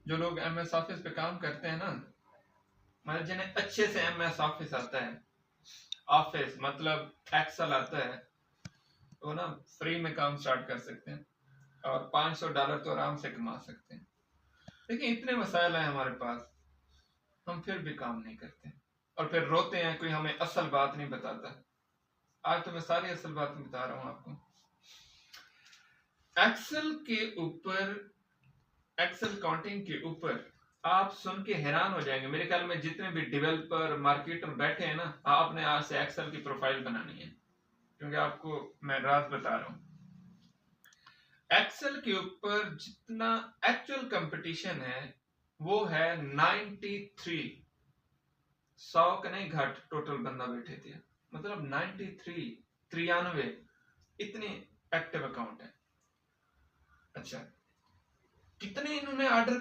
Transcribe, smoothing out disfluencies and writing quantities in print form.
जो लोग MS office पे काम करते हैं ना, मतलब जिन्हें अच्छे से MS ऑफिस आता है, ऑफिस मतलब एक्सेल आता है, वो ना फ्री में काम स्टार्ट कर सकते हैं और $500 तो आराम से कमा सकते हैं। लेकिन इतने मसाइल हैं हमारे पास, हम फिर भी काम नहीं करते और फिर रोते हैं कोई हमें असल बात नहीं बताता। आज तो मैं सारी असल बात बता रहा हूं आपको। एक्सेल के ऊपर, एक्सेल काउंटिंग के ऊपर आप सुन के हैरान हो जाएंगे। मेरे ख्याल में जितने भी डेवलपर मार्केटर बैठे हैं ना, आपने आज से एक्सेल की प्रोफाइल बनानी है, क्योंकि आपको मैं राज बता रहा हूं। एक्सेल के ऊपर जितना एक्चुअल कंपटीशन है वो है 93, 100 का नहीं घट टोटल बंदा बैठे थे, मतलब 93, 93 इतने एक्टिव अकाउंट है। अच्छा, कितने इन्होंने ऑर्डर